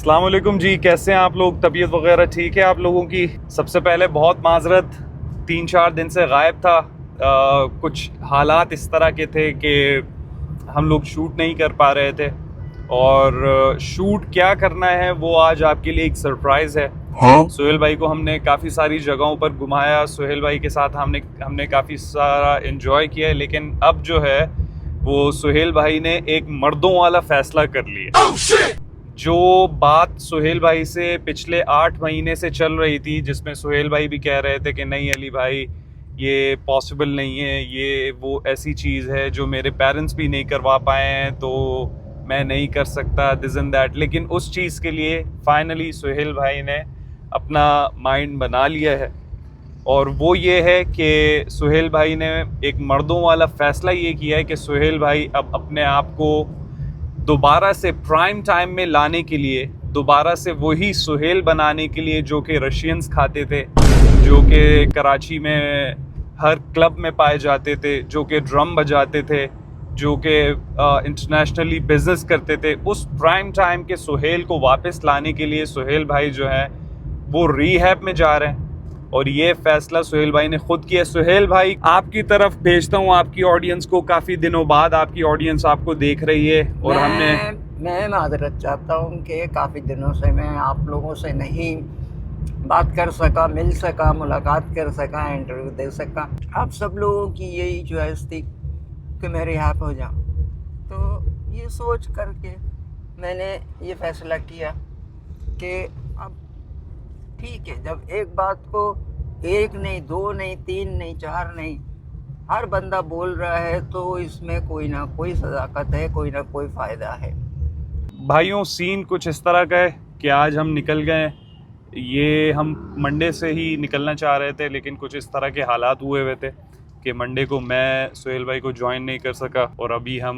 अस्सलाम वालेकुम जी, कैसे हैं आप लोग? तबीयत वगैरह ठीक है आप लोगों की? सबसे पहले बहुत माजरत, 3-4 दिन से गायब था। कुछ हालात इस तरह के थे कि हम लोग शूट नहीं कर पा रहे थे, और शूट क्या करना है वो आज आपके लिए एक सरप्राइज़ है। हाँ? सोहेल भाई को हमने काफ़ी सारी जगहों पर घुमाया, सोहेल भाई के साथ हमने काफ़ी सारा एंजॉय किया है, लेकिन अब जो है वो सोहेल भाई ने एक मर्दों वाला फैसला कर लिया। जो बात सोहेल भाई से पिछले 8 महीने से चल रही थी, जिसमें सोहेल भाई भी कह रहे थे कि नहीं अली भाई ये पॉसिबल नहीं है, ये वो ऐसी चीज़ है जो मेरे पेरेंट्स भी नहीं करवा पाए हैं तो मैं नहीं कर सकता, दिस एंड दैट। लेकिन उस चीज़ के लिए फाइनली सोहेल भाई ने अपना माइंड बना लिया है, और वो ये है कि सोहेल भाई ने एक मर्दों वाला फ़ैसला ये किया है कि सोहेल भाई अब अपने आप को दोबारा से प्राइम टाइम में लाने के लिए, दोबारा से वही सोहेल बनाने के लिए जो कि रशियंस खाते थे, जो कि कराची में हर क्लब में पाए जाते थे, जो कि ड्रम बजाते थे, जो कि इंटरनेशनली बिजनेस करते थे, उस प्राइम टाइम के सोहेल को वापस लाने के लिए सोहेल भाई जो है वो रीहैब में जा रहे हैं। और ये फैसला सोहेल भाई ने खुद किया। सोहेल भाई, आपकी तरफ भेजता हूँ आपकी ऑडियंस को। काफ़ी दिनों बाद आपकी ऑडियंस आपको देख रही है, और मैं माजरत चाहता हूँ कि काफ़ी दिनों से मैं आप लोगों से नहीं बात कर सका, मिल सका, मुलाकात कर सका, इंटरव्यू दे सका। आप सब लोगों की यही च्वाइस थी कि मैं रिहाब हो जाऊँ, तो ये सोच करके मैंने ये फ़ैसला किया कि अब ठीक है, जब एक बात को 1 नहीं, 2 नहीं, 3 नहीं, 4 नहीं, हर बंदा बोल रहा है तो इसमें कोई ना कोई सदाकत है, कोई ना कोई फ़ायदा है। भाइयों सीन कुछ इस तरह का है कि आज हम निकल गए। ये हम मंडे से ही निकलना चाह रहे थे, लेकिन कुछ इस तरह के हालात हुए थे कि मंडे को मैं सोहेल भाई को ज्वाइन नहीं कर सका, और अभी हम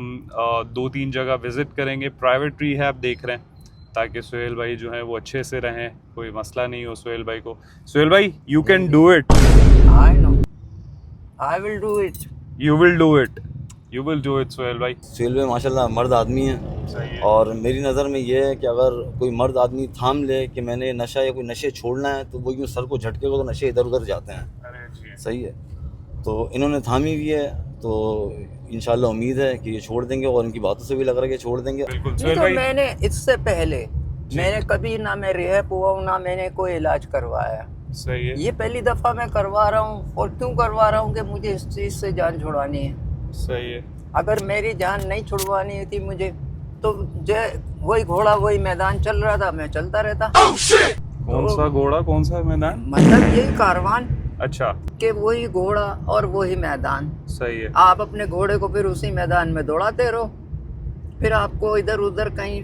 2-3 जगह विज़िट करेंगे, प्राइवेट रिहैब देख रहे हैं ताकि सोहेल भाई जो है वो अच्छे से रहें, कोई मसला नहीं हो सोहेल भाई को। सोहेल भाई, you can do it. I know, I will do it. You will do it, you will do it Sohail भाई। सोहेल भाई माशाल्लाह मर्द आदमी है, सही है। और मेरी नज़र में ये है कि अगर कोई मर्द आदमी थाम ले कि मैंने नशा या कोई नशे छोड़ना है, तो वो यूँ सर को झटके को तो नशे इधर उधर जाते हैं। अरे जी, सही है, तो इन्होंने थामी हुई है, तो इंशाल्लाह उम्मीद है कि ये छोड़ देंगे, और इनकी बातों से भी लग रहा है कि छोड़ देंगे। बिल्कुल नहीं सोहेल तो भाई। मैंने इससे पहले मैंने कभी ना मैं रिहैब हुआ हूँ, ना मैंने कोई इलाज करवाया। सही है, ये पहली दफ़ा मैं करवा रहा हूँ, और क्यों करवा रहा हूँ कि मुझे इस चीज़ से जान छुड़वानी है। सही है। अगर मेरी जान नहीं छुड़वानी थी मुझे, तो वही घोड़ा वही मैदान चल रहा था, मैं चलता रहता। कौन सा घोड़ा, कौन सा मैदान? मतलब यही कारवान अच्छा, कि वही घोड़ा और वही मैदान। सही है। आप अपने घोड़े को फिर उसी मैदान में दौड़ाते रहो, फिर आपको इधर उधर कहीं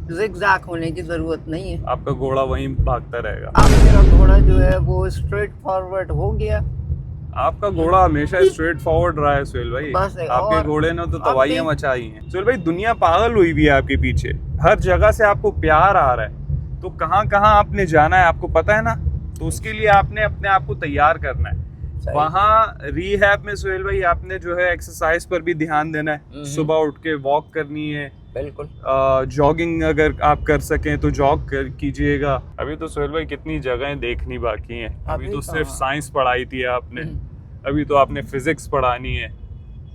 जिगजैग होने की ज़रूरत नहीं है। आपका घोड़ा वहीं भागता रहेगा। अब मेरा घोड़ा जो है वो स्ट्रेट फॉरवर्ड हो गया। आपका घोड़ा हमेशा स्ट्रेट फॉरवर्ड रहा है सोहेल भाई। बस, आपके और घोड़े ने तो अब तबाहियां भी- मचाई हैं सोहेल भाई। दुनिया पागल हुई भी है आपके पीछे, हर जगह से आपको प्यार आ रहा है, तो कहाँ कहाँ आपने जाना है आपको पता है ना, तो उसके लिए आपने अपने आप को तैयार करना है। सही। वहाँ रीहैब में सोहेल भाई आपने जो है एक्सरसाइज पर भी ध्यान देना है। सुबह उठ के वॉक करनी है, बिल्कुल। जॉगिंग अगर आप कर सकें तो जॉग कीजिएगा। अभी तो सोहेल भाई कितनी जगहें देखनी बाकी हैं। अभी तो सिर्फ साइंस पढ़ाई थी आपने, अभी तो आपने फिजिक्स पढ़ानी है,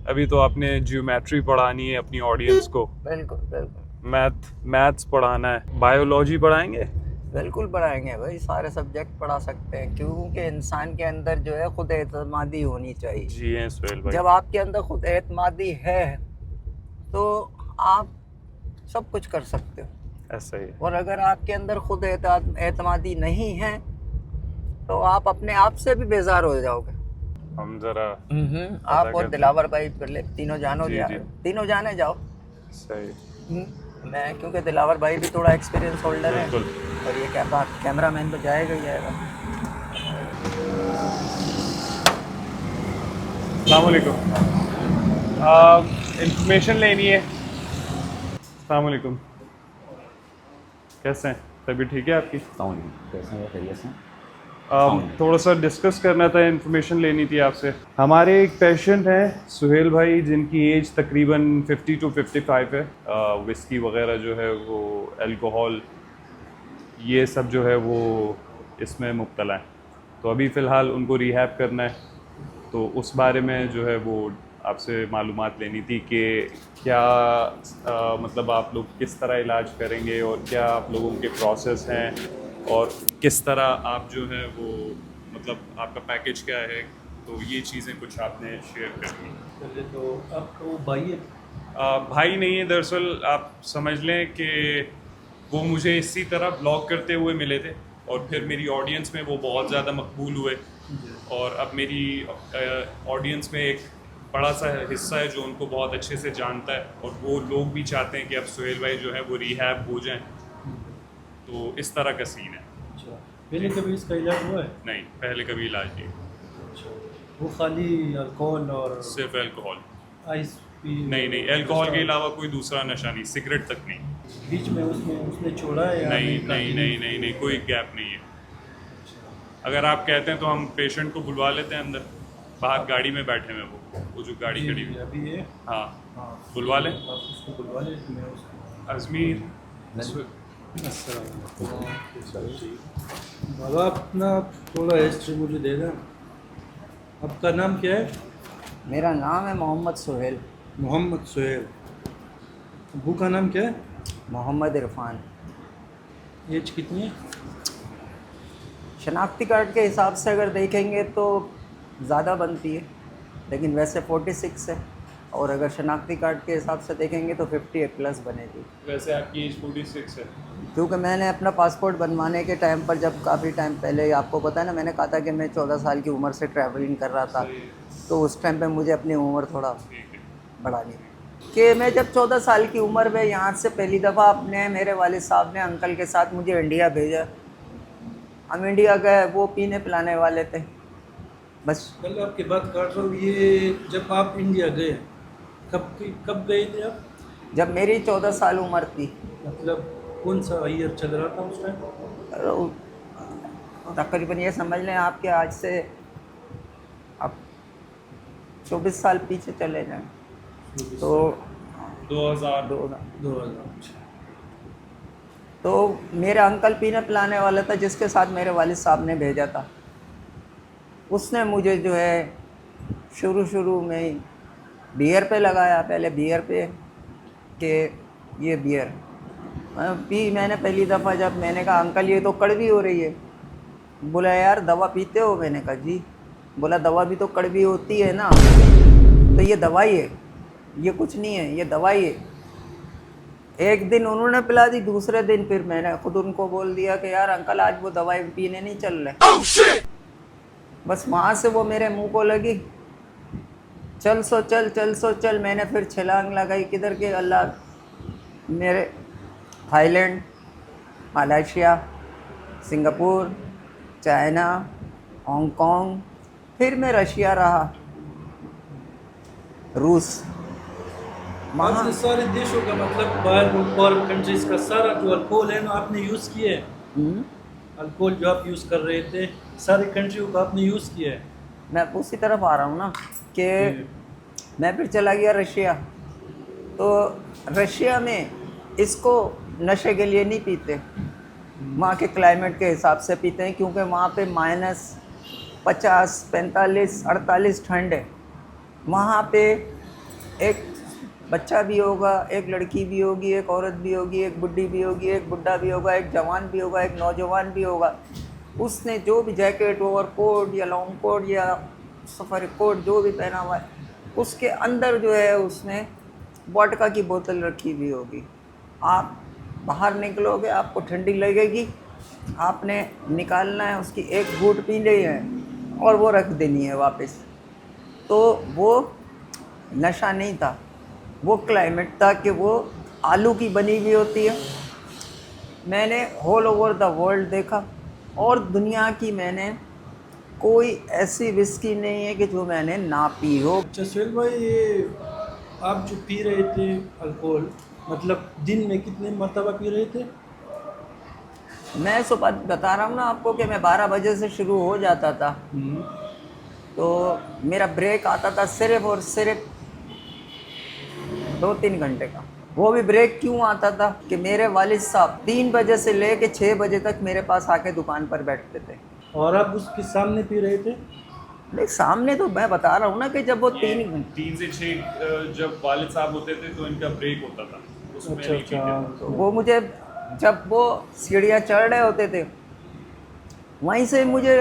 अभी तो आपने ज्योमेट्री पढ़ानी है अपनी ऑडियंस को, बिल्कुल बिल्कुल मैथ्स पढ़ाना है, बायोलॉजी पढ़ाएंगे। बिल्कुल पढ़ाएंगे भाई, सारे सब्जेक्ट पढ़ा सकते हैं, क्योंकि इंसान के अंदर जो है खुद एतमादी होनी चाहिए। जी हैं सोहेल भाई। जब आपके अंदर खुद एतमादी है तो आप सब कुछ कर सकते हो, ऐसा ही है। और अगर आपके अंदर खुद एतमादी नहीं है तो आप अपने आप से भी बेजार हो जाओगे। हम जरा आप और दिलावर भाई पहले तीनों जानो, जी, जी। तीनों जाने जाओ। सही, मैं क्योंकि दिलावर भाई भी थोड़ा एक्सपीरियंस होल्डर है, बिल्कुल। और ये कैमरा मैन तो जाएगा ही जाएगा। अस्सलाम वालेकुम, इंफॉर्मेशन लेनी है। अस्सलाम वालेकुम, कैसे हैं? तबीयत ठीक है आपकी? कैसे हैं, खैरियत से? थोड़ा सा डिस्कस करना था, इन्फॉर्मेशन लेनी थी आपसे। हमारे एक पेशेंट हैं सोहेल भाई, जिनकी एज तकरीबन 50 to 55 है। विस्की वगैरह जो है वो अल्कोहल ये सब जो है वो इसमें मुब्तला है। तो अभी फ़िलहाल उनको रिहैब करना है, तो उस बारे में जो है वो आपसे मालूमात लेनी थी कि क्या मतलब आप लोग किस तरह इलाज करेंगे और क्या आप लोगों के प्रोसेस हैं और किस तरह आप जो है वो मतलब आपका पैकेज क्या है, तो ये चीज़ें कुछ आपने शेयर करनी। पहले तो आपको भाई है? भाई नहीं है, दरअसल आप समझ लें कि वो मुझे इसी तरह ब्लॉग करते हुए मिले थे और फिर मेरी ऑडियंस में वो बहुत ज़्यादा मकबूल हुए और अब मेरी ऑडियंस में एक बड़ा सा हिस्सा है जो उनको बहुत अच्छे से जानता है और वो लोग भी चाहते हैं कि अब सुहेल भाई जो है वो रिहैब हो जाएं, तो इस तरह का सीन है। अच्छा, पहले कभी इसका इलाज हुआ है? नहीं, पहले कभी इलाज नहीं, अच्छा, वो खाली अल्कोहल और सिर्फ अल्कोहल। Ice P? नहीं, अल्कोहल के अलावा कोई दूसरा नशा नहीं, सिगरेट तक नहीं। बीच में उसने छोड़ा है या नहीं, कोई गैप नहीं है। अगर आप कहते हैं तो हम पेशेंट को बुलवा लेते हैं अंदर, बाहर गाड़ी में बैठे हैं वो जो गाड़ी खड़ी हुई है। अभी है? हाँ, हाँ, बुलवा लें। आप उसको बुलवा लें, मैं उसको। अजमीर बाबा अपना थोड़ा हिस्ट्री मुझे दे दें। आपका नाम क्या है? मेरा नाम है मोहम्मद सुहेल। मोहम्मद सुहेल। अबू का नाम क्या है? मोहम्मद इरफान। एज कितनी है? शनाख्ती कार्ड के हिसाब से अगर देखेंगे तो ज़्यादा बनती है, लेकिन वैसे 46 है, और अगर शनाख्ती कार्ड के हिसाब से देखेंगे तो 58+ बनेगी। वैसे आपकी एज 46 है। क्योंकि मैंने अपना पासपोर्ट बनवाने के टाइम पर, जब काफ़ी टाइम पहले, आपको पता है ना, मैंने कहा था कि मैं 14 साल की उम्र से ट्रैवलिंग कर रहा था, तो उस टाइम पे मुझे अपनी उम्र थोड़ा बढ़ानी है कि मैं जब 14 साल की उम्र में यहाँ से पहली दफ़ा अपने मेरे वालिद साहब ने अंकल के साथ मुझे इंडिया भेजा। हम इंडिया गए, वो पीने पिलाने वाले थे बस। कल आपकी बात काट रहा हूँ, ये जब आप इंडिया गए कब गए थे आप? जब मेरी 14 साल उम्र थी। मतलब कौन सा ईयर चल रहा था उस टाइम? तकरीबन ये समझ लें आपके आज से अब 24 साल पीछे चले जाएं तो 2000। 2000। तो मेरा अंकल पीने पिलाने वाला था जिसके साथ मेरे वालिद साहब ने भेजा था। उसने मुझे जो है शुरू में बियर पे लगाया, पहले बियर पे कि ये बियर पी। मैंने पहली दफ़ा जब मैंने कहा अंकल ये तो कड़वी हो रही है। बोला यार दवा पीते हो? मैंने कहा जी। बोला दवा भी तो कड़वी होती है ना, तो ये दवाई है, ये कुछ नहीं है, ये दवाई है। एक दिन उन्होंने पिला दी, दूसरे दिन फिर मैंने खुद उनको बोल दिया कि यार अंकल आज वो दवाई पीने नहीं चल रहे। बस वहाँ से वो मेरे मुंह को लगी, चल सो चल। मैंने फिर छलांग लगाई, किधर के अल्लाह मेरे, Thailand, Malaysia, Singapore, China, Hong Kong, फिर मैं रशिया रहा, रूस। आपने सारे देशों का मतलब बाहर कंट्रीज का सारा जो अल्कोहल है ना आपने यूज़ किया है? अल्कोहल जो आप यूज़ कर रहे थे सारी कंट्रियों का आपने यूज़ किया है? मैं उसी तरफ आ रहा हूँ ना कि मैं फिर चला गया रशिया। तो रशिया में इसको नशे के लिए नहीं पीते, वहाँ के क्लाइमेट के हिसाब से पीते हैं, क्योंकि वहाँ पे -50, 45, 48 ठंड है। वहाँ पे एक बच्चा भी होगा, एक लड़की भी होगी, एक औरत भी होगी, एक बुढ़ी भी होगी, एक बुढ़ा भी होगा, एक जवान भी होगा, एक नौजवान भी होगा। उसने जो भी जैकेट, ओवरकोट या लॉन्ग कोट या सफ़र कोट जो भी पहना हुआ है, उसके अंदर जो है उसने वोडका की बोतल रखी हुई होगी। आप बाहर निकलोगे आपको ठंडी लगेगी, आपने निकालना है, उसकी एक घूंट पी ली है और वो रख देनी है वापस। तो वो नशा नहीं था, वो क्लाइमेट था कि वो आलू की बनी हुई होती है। मैंने ऑल ओवर द वर्ल्ड देखा और दुनिया की मैंने कोई ऐसी विस्की नहीं है कि जो मैंने ना पी हो। अच्छा सुहेल भाई, ये आप जो पी रहे थे अल्कोहल, मतलब दिन में कितने मरतबा पी रहे थे? मैं सुबह बता रहा हूँ ना आपको कि मैं 12 बजे से शुरू हो जाता था, तो मेरा ब्रेक आता था सिर्फ और सिर्फ 2-3 घंटे का। वो भी ब्रेक क्यों आता था कि मेरे वालिद साहब 3 बजे से लेके 6 बजे तक मेरे पास आके दुकान पर बैठते थे। और आप उसके सामने पी रहे थे? नहीं, सामने तो मैं बता रहा हूँ ना कि जब वो ये 3 से 6 जब वालिद साहब होते थे तो इनका ब्रेक होता था, उसमें अच्छा नहीं पीते थे। तो वो मुझे जब वो सीढ़ियाँ चढ़ रहे होते थे वहीं से मुझे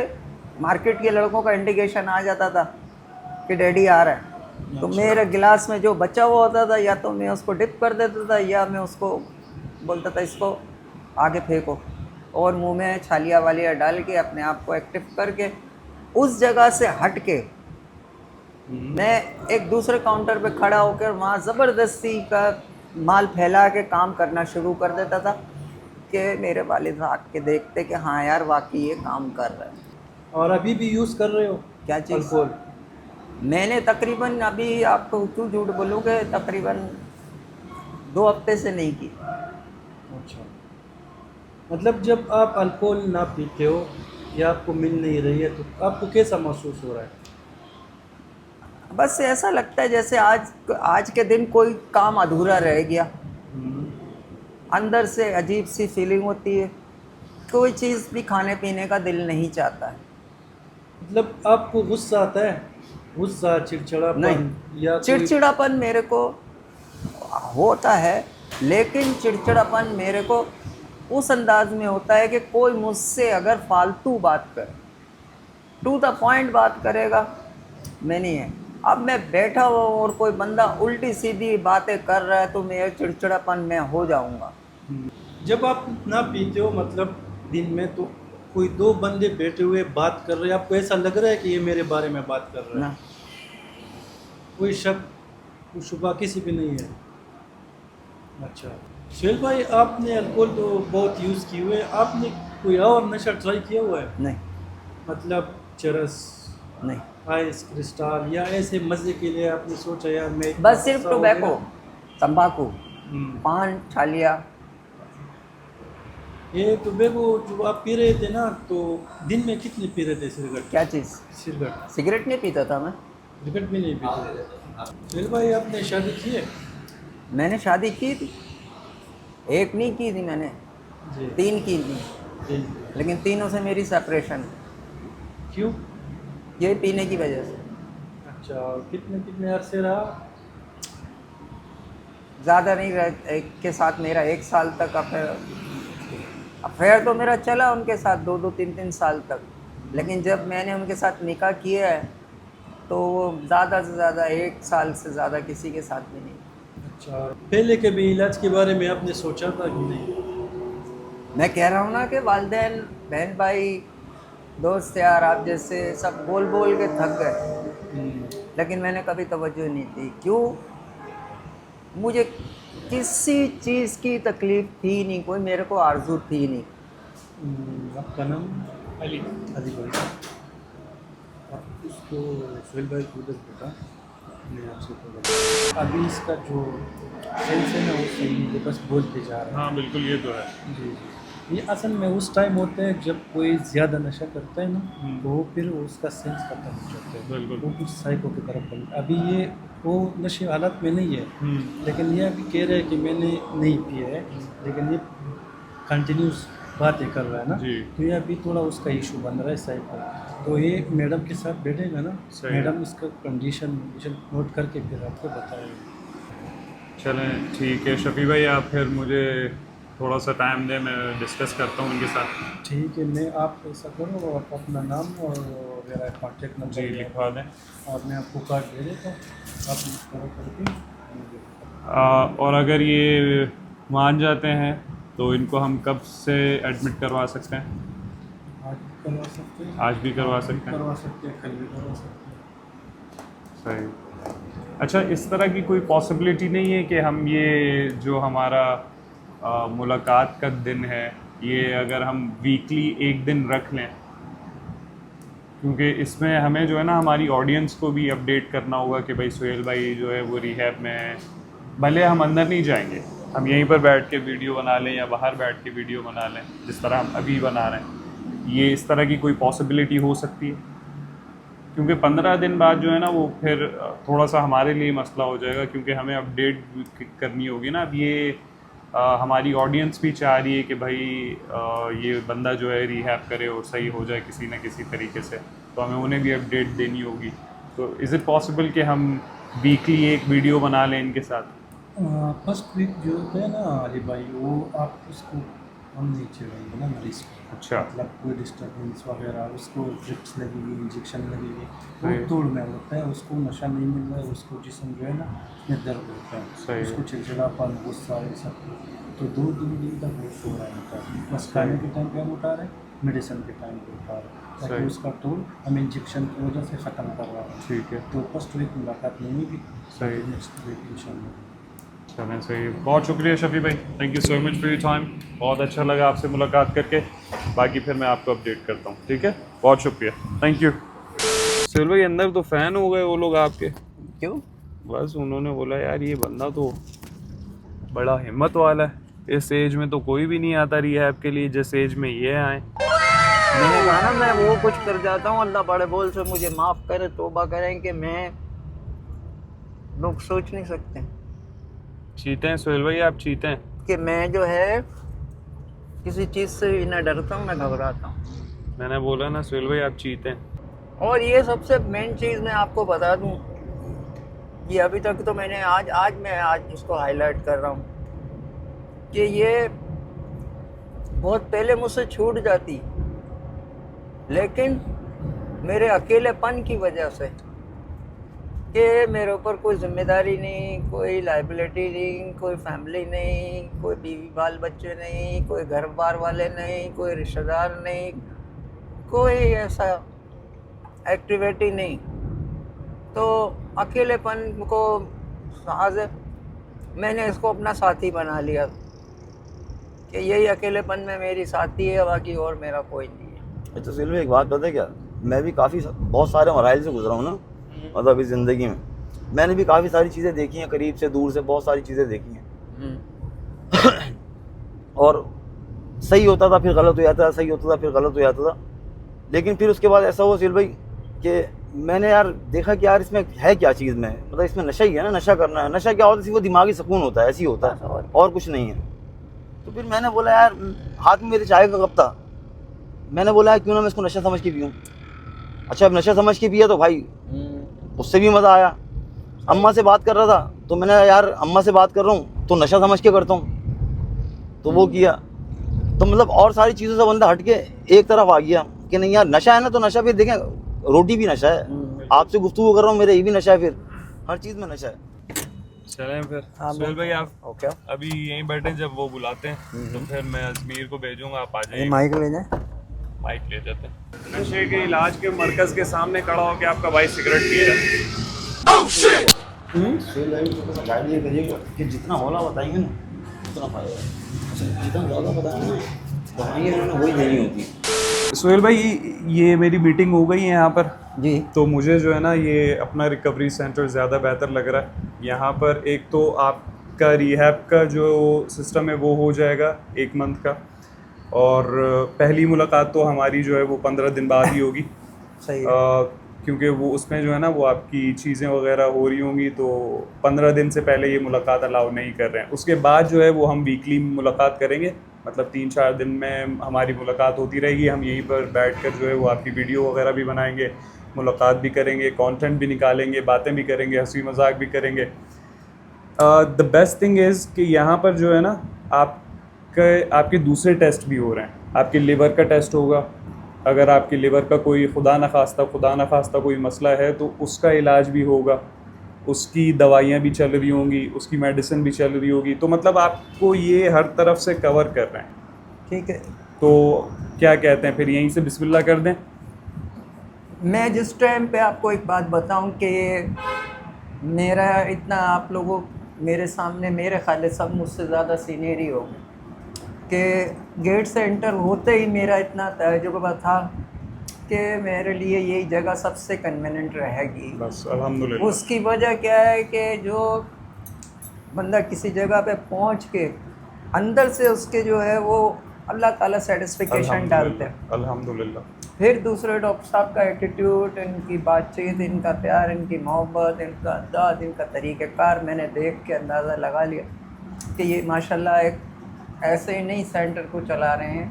मार्केट के लड़कों का इंडिकेशन आ जाता था कि डैडी आ रहा है। तो मेरे गिलास में जो बचा हुआ होता था या तो मैं उसको डिप कर देता था या मैं उसको बोलता था इसको आगे फेंको, और मुंह में छालिया वालिया डाल के अपने आप को एक्टिव करके उस जगह से हट के मैं एक दूसरे काउंटर पे खड़ा होकर वहाँ ज़बरदस्ती का माल फैला के काम करना शुरू कर देता था कि मेरे वालिद आके देखते कि हाँ यार वाकई ये काम कर रहा है। और अभी भी यूज़ कर रहे हो क्या चीज़? अल्कोहल? मैंने तकरीबन, अभी आपको क्यों झूठ बोलूँगा, तकरीबन 2 हफ्ते से नहीं की। अच्छा, मतलब जब आप अल्कोहल ना पीते हो या आपको मिल नहीं रही है तो आपको कैसा महसूस हो रहा है? बस ऐसा लगता है जैसे आज के दिन कोई काम अधूरा रह गया। अंदर से अजीब सी फीलिंग होती है, कोई चीज़ भी खाने पीने का दिल नहीं चाहता है। मतलब आपको गुस्सा आता है? गुस्सा, चिड़चिड़ापन नहीं, या कोई- चिड़चिड़ापन मेरे को होता है, लेकिन चिड़चिड़ापन मेरे को उस अंदाज में होता है कि कोई मुझसे अगर फालतू बात करे, टू द पॉइंट बात करेगा, मैं नहीं है। अब मैं बैठा हुआ हूँ और कोई बंदा उल्टी सीधी बातें कर रहा है तो मेरे चिड़चिड़ापन में हो जाऊँगा। जब आप ना पीते हो मतलब दिन में, तो कोई 2 बंदे बैठे हुए बात कर रहे हैं, आपको ऐसा लग रहा है कि ये मेरे बारे में बात कर रहे हैं? ना, कोई शक, कोई शुबा किसी पे नहीं है? अच्छा सुहेल भाई, आपने अल्कोहल तो बहुत यूज़ किए हुए, आपने कोई और नशा ट्राई किया हुआ है? नहीं, मतलब चरस, नहीं, आइस क्रिस्टल, या ऐसे मज़े के लिए आपने सोचा यार मैं बस सिर्फ ऐसा हो टोबैको, गया? तंबाकू, हम्म। पान, छालिया। ये टोबैको जो आप पी रहे थे ना, तो दिन में कितने पी रहे थे सिगरेट? क्या चीज़? सिगरेट? सिगरेट नहीं पीता था मैं। सिगरेट भी नहीं पीते थे। सुहेल भाई, आपने शादी की है? मैंने शादी की थी, 1 नहीं की थी मैंने, जी 3 की थी, जी। लेकिन तीनों से मेरी सेपरेशन, क्यों? ये पीने की वजह से। अच्छा, और कितने कितने अरसे रहा? ज़्यादा नहीं रह, एक के साथ मेरा 1 साल तक अफेयर तो मेरा चला उनके साथ 2-2, 3-3 साल तक, लेकिन जब मैंने उनके साथ निकाह किया है तो वो ज़्यादा से ज़्यादा 1 साल से ज़्यादा किसी के साथ भी नहीं। अच्छा, पहले के भी इलाज के बारे में आपने सोचा था कि नहीं? मैं कह रहा हूँ ना कि वालिदैन, बहन भाई, दोस्त यार, आप जैसे सब बोल बोल के थक गए, लेकिन मैंने कभी तवज्जो नहीं दी। क्यों? मुझे किसी चीज़ की तकलीफ़ थी नहीं, कोई मेरे को आरज़ू थी नहीं। आपका नाम? अली। अली भाई। आप उसको सुहेल भाई को उधर बेटा, मैं आपसे बोला अभी इसका जो सेंस है ना वो सही है, बस बोलते जा रहा है। हाँ बिल्कुल, ये तो है। जी जी, ये असल में उस टाइम होता है जब कोई ज़्यादा नशा करता है ना, तो वो फिर उसका सेंस खत्म हो जाता है, बिल्कुल। वो कुछ साइको की तरफ बन। अभी ये वो नशे हालत में नहीं है, लेकिन ये अभी कह रहे हैं कि मैंने नहीं पिया है, लेकिन ये कंटिन्यूस बातें कर रहा है ना, जी। तो ये अभी थोड़ा उसका इशू बन रहा है साइको। तो ये मैडम के साथ बैठेगा ना, सही। मैडम इसका कंडीशन नोट करके फिर आपको बताएंगे। चलें ठीक है शफी भाई, आप फिर मुझे थोड़ा सा टाइम दें, मैं डिस्कस करता हूँ उनके साथ। ठीक है, मैं आप ऐसा करो, आप अपना नाम और मेरा कॉन्टेक्ट जी नंबर लिखवा दें। और मैं आपको कार्ड दे देता हूँ, आप यूज़ करो करके मुझे। और अगर ये मान जाते हैं तो इनको हम कब से एडमिट करवा सकते हैं? आज भी करवा सकते हैं, आज भी करवा सकते हैं। करवा सकते हैं, कल भी करवा सकते हैं। सही। अच्छा, इस तरह की कोई पॉसिबिलिटी नहीं है कि हम ये जो हमारा मुलाकात का दिन है, ये अगर हम वीकली एक दिन रख लें, क्योंकि इसमें हमें जो है ना हमारी ऑडियंस को भी अपडेट करना होगा कि भाई सुहेल भाई जो है वो रिहैब में है। भले हम अंदर नहीं जाएंगे, हम यहीं पर बैठ के वीडियो बना लें या बाहर बैठ के वीडियो बना लें, जिस तरह हम अभी बना रहे हैं। ये इस तरह की कोई पॉसिबिलिटी हो सकती है? क्योंकि 15 दिन बाद जो है ना वो फिर थोड़ा सा हमारे लिए मसला हो जाएगा, क्योंकि हमें अपडेट करनी होगी ना। अब ये हमारी ऑडियंस भी चाह रही है कि भाई ये बंदा जो है रिहैब करे और सही हो जाए किसी न किसी तरीके से, तो हमें उन्हें भी अपडेट देनी होगी। तो इज़ इट पॉसिबल कि हम वीकली एक वीडियो बना लें इनके साथ? फर्स्ट वीक जो होता है ना अली भाई, वो आप उसको हम नहीं चढ़ेंगे ना मरीज को। अच्छा। मतलब कोई डिस्टर्बेंस वगैरह, उसको ड्रिप्स लगेगी, इंजेक्शन लगेगी, वो सही। तोड़ में होता है, उसको नशा नहीं मिल रहा है, उसको जिस्म जो है ना में दर्द होता सही है, है। उसको चिड़चिड़ापन, गुस्सा, ये सब। तो 2-3 दिन तक वो सो रहा होता है, बस खाने के टाइम पे हम उठा रहे हैं, मेडिसिन के टाइम पे उठा रहे हैं, ताकि सही। उसका तोड़ हम इंजेक्शन की वजह से ख़त्म कर रहे हैं। ठीक है, तो फर्स्ट वीक मुलाकात नहीं होगी, सही। नेक्स्ट वीक इंशाल्लाह। चलें सही। बहुत शुक्रिया शफी भाई, thank you so much for your time. बहुत अच्छा लगा आपसे मुलाकात करके। बाकी फिर मैं आपको अपडेट करता हूँ, ठीक है? बहुत शुक्रिया, थैंक यू। सुहेल भाई अंदर तो फ़ैन हो गए वो लोग आपके। क्यों? बस उन्होंने बोला यार ये बंदा तो बड़ा हिम्मत वाला है, इस एज में तो कोई भी नहीं आता रिहैब के लिए जिस एज में ये आए। मैंने कहा ना मैं वो कुछ कर जाता हूँ, अल्लाह बड़े बोल से मुझे माफ़ करे, तौबा करें कि मैं लोग सोच नहीं सकते चीते हैं सुहेल भाई, आप चीते हैं। कि मैं जो है किसी चीज़ से भी ना डरता हूँ ना घबराता हूँ। मैंने बोला ना सुहेल भाई आप चीते हैं। और ये सबसे मेन चीज़ मैं आपको बता दूँ कि अभी तक तो मैंने आज इसको हाईलाइट कर रहा हूँ कि ये बहुत पहले मुझसे छूट जाती, लेकिन मेरे अकेलेपन की वजह से कि मेरे ऊपर कोई जिम्मेदारी नहीं, कोई लाइबिलिटी नहीं, कोई फैमिली नहीं, कोई बीवी बाल बच्चे नहीं, कोई घर बार वाले नहीं, कोई रिश्तेदार नहीं, कोई ऐसा एक्टिविटी नहीं, तो अकेलेपन को आज मैंने इसको अपना साथी बना लिया कि यही अकेलेपन में मेरी साथी है, बाकी और मेरा कोई नहीं है। अच्छा सुहेल भाई एक बात पता है क्या, मैं भी बहुत सारे मराइल से गुजरा हूँ ना, मतलब इस ज़िंदगी में मैंने भी काफ़ी सारी चीज़ें देखी हैं, करीब से दूर से बहुत सारी चीज़ें देखी हैं। और सही होता था फिर गलत हो जाता था, सही होता था फिर गलत हो जाता था। लेकिन फिर उसके बाद ऐसा हुआ सुहेल भाई कि मैंने यार देखा कि यार इसमें है क्या चीज़ में, मतलब इसमें नशा ही है ना, नशा करना है। नशा क्या होता है? सिर्फ वो दिमागी सुकून होता है, ऐसी होता है और कुछ नहीं है। तो फिर मैंने बोला यार, हाथ में मेरे चाय का कप था, मैंने बोला यार क्यों ना मैं इसको नशा समझ के पीऊँ। अच्छा अब नशा समझ के पिया तो भाई उससे भी मज़ा आया। अम्मा से बात कर रहा था तो मैंने यार अम्मा से बात कर रहा हूँ तो नशा समझ के करता हूँ, तो वो किया। तो मतलब और सारी चीज़ों से बंदा हट के एक तरफ आ गया कि नहीं यार नशा है ना, तो नशा फिर देखें, रोटी भी नशा है, आपसे गुफ्तगू कर रहा हूँ मेरा ये भी नशा है, फिर हर चीज़ में नशा है। चलें फिर हाँ, सुहेल भाई आप ओके, अभी यहीं बैठे, जब वो बुलाते हैं तो फिर मैं अजमीर को भेजूंगा, आप आ जाइए। माइक ले जाए। माइक ले जाते हैं। नशे के इलाज के मरकज के सामने खड़ा होकर आपका भाई सिगरेट पी रहा है। गाइड ये करिएगा कि जितना होला बताएंगे ना उतना फायदा है। अच्छा जितना ज़्यादा बताएंगे ना दवाइयाँ ना वही देनी होती है। सुहेल भाई ये मेरी मीटिंग हो गई है यहाँ पर जी, तो मुझे जो है ना ये अपना रिकवरी सेंटर ज़्यादा बेहतर लग रहा है। यहाँ पर एक तो आपका रिहैब का जो सिस्टम है वो हो जाएगा 1 मंथ का, और पहली मुलाकात तो हमारी जो है वो 15 दिन बाद ही होगी। सही है। क्योंकि वो उसमें जो है ना वो आपकी चीज़ें वगैरह हो रही होंगी, तो 15 दिन से पहले ये मुलाकात अलाउ नहीं कर रहे हैं। उसके बाद जो है वो हम वीकली मुलाकात करेंगे, मतलब 3-4 दिन में हमारी मुलाकात होती रहेगी। हम यहीं पर बैठकर जो है वो आपकी वीडियो वगैरह भी बनाएंगे, मुलाकात भी करेंगे, कंटेंट भी निकालेंगे, बातें भी करेंगे, हंसी मजाक भी करेंगे। द बेस्ट थिंग इज़ कि यहाँ पर जो है ना आपके दूसरे टेस्ट भी हो रहे हैं। आपके लिवर का टेस्ट होगा, अगर आपके लिवर का कोई खुदा न खास्ता कोई मसला है तो उसका इलाज भी होगा, उसकी दवाइयाँ भी चल रही होंगी, उसकी मेडिसिन भी चल रही होगी। तो मतलब आपको ये हर तरफ से कवर कर रहे हैं। ठीक है, तो क्या कहते हैं फिर यहीं से बिस्मिल्लाह कर दें? मैं जिस टाइम पे आपको एक बात बताऊं कि मेरा इतना आप लोगों मेरे सामने मेरे ख्याल सब मुझसे ज़्यादा सीनियर ही हो गए कि गेट से एंटर होते ही मेरा इतना तजुर्बा था कि मेरे लिए यही जगह सबसे कन्वीनियंट रहेगी। बस अल्हम्दुलिल्लाह। उसकी वजह क्या है कि जो बंदा किसी जगह पे पहुंच के अंदर से उसके जो है वो अल्लाह ताला सेटिस्फिकेशन डालते हैं। अल्हम्दुलिल्लाह। फिर दूसरे डॉक्टर साहब का एटीट्यूड, इनकी बातचीत, इनका प्यार, इनकी मोहब्बत, इनका अंदाज, इनका तरीक़ेकार मैंने देख के अंदाज़ा लगा लिया कि ये माशाल्लाह एक ऐसे ही नहीं सेंटर को चला रहे हैं,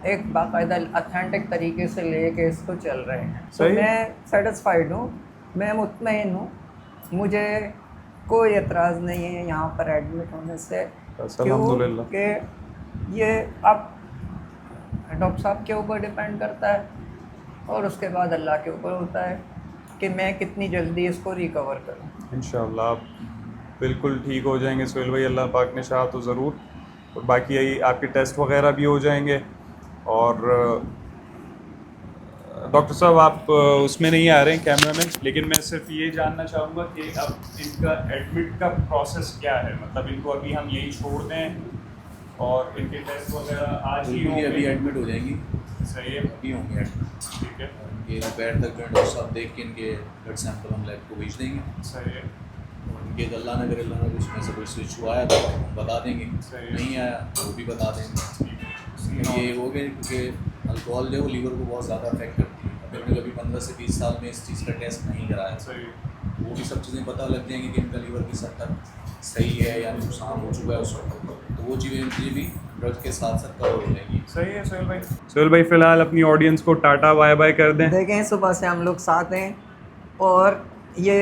एक बाकायदा अथेंटिक तरीके से लेके इसको चल रहे हैं। तो सही। मैं सेटिस्फाइड हूँ, मैं मुतमईन हूँ, मुझे कोई एतराज़ नहीं है यहाँ पर एडमिट होने से। अल्हम्दुलिल्लाह। क्योंकि ये अब डॉक्टर साहब के ऊपर डिपेंड करता है और उसके बाद अल्लाह के ऊपर होता है कि मैं कितनी जल्दी इसको रिकवर करूँ। इंशाल्लाह आप बिल्कुल ठीक हो जाएंगे सुहेल भाई, अल्लाह पाक ने चाहा तो ज़रूर। और बाकी यही आपके टेस्ट वगैरह भी हो जाएंगे। और डॉक्टर साहब आप उसमें नहीं आ रहे हैं कैमरा में, लेकिन मैं सिर्फ ये जानना चाहूँगा कि अब इनका एडमिट का प्रोसेस क्या है, मतलब इनको अभी हम यही छोड़ दें और इनके टेस्ट वगैरह आज ही ये होंगे? अभी एडमिट हो जाएंगी, सही है, अभी होंगे एडमिट। ठीक है, इनके दोपहर तक जो डॉक्टर साहब देख के इनके ब्लड सैंपल हम लैब को भेज देंगे। सही है, और इनके अल्लाह न करे अल्लाह न करे उसमें से कोई स्विच आया तो हम बता देंगे, सही है। नहीं आया तो वो भी बता देंगे। ये हो गए क्योंकि अल्कोहल जो है वो लीवर को बहुत ज़्यादा अफेक्ट करती है। अगर हमने कभी 15 से 20 साल में इस चीज़ का टेस्ट नहीं कराया सही वो भी सब चीज़ें पता लग जाएंगी कि इनका लीवर किस हद तक सही है या नुकसान हो चुका है उस वक्त, तो वो चीज़ें भी ड्रग के साथ साथ कवर हो जाएंगी। सही है सुहेल भाई। सुहेल भाई फ़िलहाल अपनी ऑडियंस को टाटा बाय बाय कर दें। देखें सुबह से हम लोग साथ हैं और ये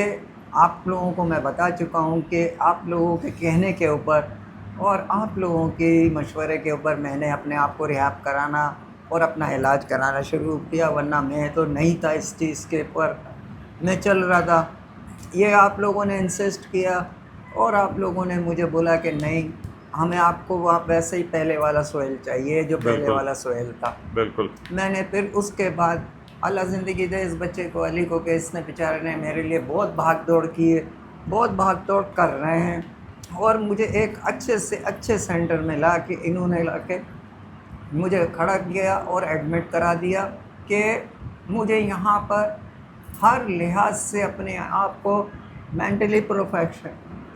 आप लोगों को मैं बता चुका हूँ कि आप लोगों के कहने के ऊपर और आप लोगों के मशवरे के ऊपर मैंने अपने आप को रिहाब कराना और अपना इलाज कराना शुरू किया, वरना मैं तो नहीं था इस चीज़ के ऊपर, मैं चल रहा था। ये आप लोगों ने इंसिस्ट किया और आप लोगों ने मुझे बोला कि नहीं, हमें आपको वहाँ वैसे ही पहले वाला सोहेल चाहिए जो पहले बिल्कुल। वाला सोहेल था। बिल्कुल। मैंने फिर उसके बाद अल्लाह ज़िंदगी दे इस बच्चे को, अली को, कि इसने बेचारे ने मेरे लिए बहुत भाग दौड़ की है, बहुत भाग दौड़ कर रहे हैं और मुझे एक अच्छे से अच्छे सेंटर में ला के इन्होंने ला के मुझे खड़ा किया और एडमिट करा दिया कि मुझे यहाँ पर हर लिहाज से अपने आप को मेंटली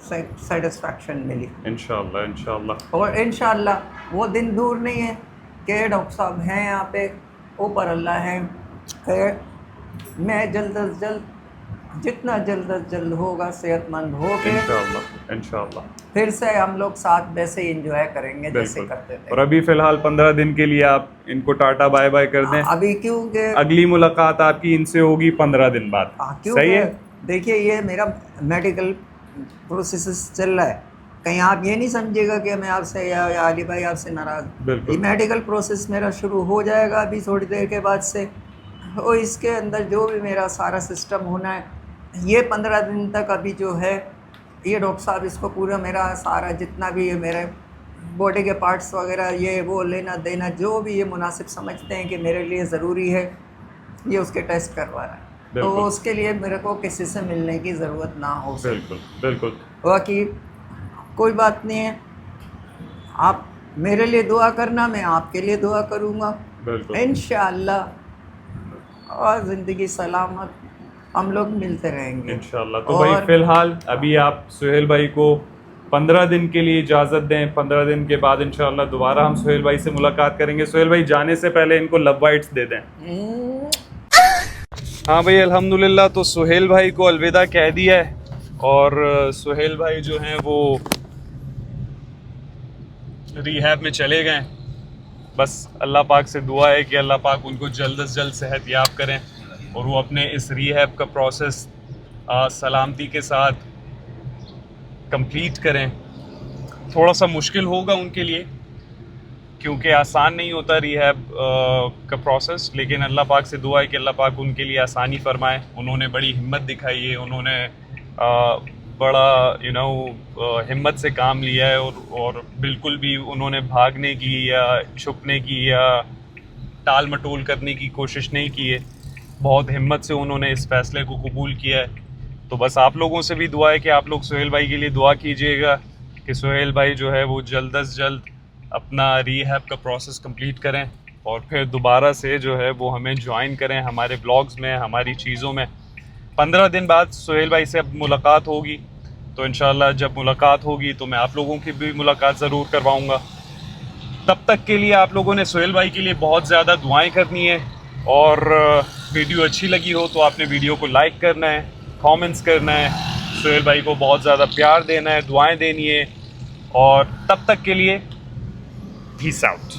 सेटिस्फैक्शन मिली। इंशाल्लाह इंशाल्लाह। और इंशाल्लाह वो दिन दूर नहीं है कि डॉक्टर साहब हैं यहाँ पे, ऊपर अल्लाह है कि मैं जल्द अज जल्द, जितना जल्द अज जल्द होगा सेहतमंद हो के इंशाल्लाह इंशाल्लाह फिर से हम लोग साथ वैसे ही एंजॉय करेंगे जैसे बिल्कुल। करते थे। और अभी फ़िलहाल 15 दिन के लिए आप इनको टाटा बाय बाय कर दें। अभी क्योंकि अगली मुलाकात आपकी इनसे होगी 15 दिन बाद। सही है। देखिए ये मेरा मेडिकल प्रोसेस चल रहा है, कहीं आप ये नहीं समझिएगा कि मैं आपसे या अली भाई आपसे नाराज़। बिल्कुल। ये मेडिकल प्रोसेस मेरा शुरू हो जाएगा अभी थोड़ी देर के बाद से, और इसके अंदर जो भी मेरा सारा सिस्टम होना है, ये 15 दिन तक अभी जो है ये डॉक्टर साहब इसको पूरा मेरा सारा जितना भी ये मेरे बॉडी के पार्ट्स वगैरह ये वो लेना देना जो भी ये मुनासिब समझते हैं कि मेरे लिए ज़रूरी है, ये उसके टेस्ट करवा रहा है। तो बिल्कुल। उसके लिए मेरे को किसी से मिलने की ज़रूरत ना हो सके। बिल्कुल बिल्कुल। बाकी कोई बात नहीं है, आप मेरे लिए दुआ करना, मैं आपके लिए दुआ करूँगा बिल्कुल इंशाअल्लाह, और ज़िंदगी सलामत हम लोग मिलते रहेंगे इंशाल्लाह। तो भाई फ़िलहाल अभी आप सुहेल भाई को 15 दिन के लिए इजाज़त दें। 15 दिन के बाद इंशाल्लाह दोबारा हम सुहेल भाई से मुलाकात करेंगे। सुहेल भाई जाने से पहले इनको लव बाइट्स दे दें। हाँ भाई अल्हम्दुलिल्लाह, तो सुहेल भाई को अलविदा कह दिया है और सुहेल भाई जो हैं वो रिहैब में चले गए। बस अल्लाह पाक से दुआ है कि अल्लाह पाक उनको जल्द से जल्द सेहत याब करें और वो अपने इस रिहैब का प्रोसेस सलामती के साथ कंप्लीट करें। थोड़ा सा मुश्किल होगा उनके लिए क्योंकि आसान नहीं होता रिहैब का प्रोसेस, लेकिन अल्लाह पाक से दुआ है कि अल्लाह पाक उनके लिए आसानी फरमाए। उन्होंने बड़ी हिम्मत दिखाई है, उन्होंने बड़ा हिम्मत से काम लिया है और बिल्कुल भी उन्होंने भागने की या छुपने की या टाल मटोल करने की कोशिश नहीं की है। बहुत हिम्मत से उन्होंने इस फ़ैसले को कबूल किया है। तो बस आप लोगों से भी दुआ है कि आप लोग सुहेल भाई के लिए दुआ कीजिएगा कि सुहेल भाई जो है वो जल्द से जल्द अपना रिहैब का प्रोसेस कंप्लीट करें और फिर दोबारा से जो है वो हमें ज्वाइन करें हमारे ब्लॉग्स में, हमारी चीज़ों में। 15 दिन बाद सुहेल भाई से अब मुलाकात होगी, तो इंशाल्लाह जब मुलाकात होगी तो मैं आप लोगों की भी मुलाकात ज़रूर करवाऊँगा। तब तक के लिए आप लोगों ने सोहेल भाई के लिए बहुत ज़्यादा दुआएं करनी है, और वीडियो अच्छी लगी हो तो आपने वीडियो को लाइक करना है, कमेंट्स करना है, सोहेल भाई को बहुत ज़्यादा प्यार देना है, दुआएं देनी है, और तब तक के लिए पीस आउट।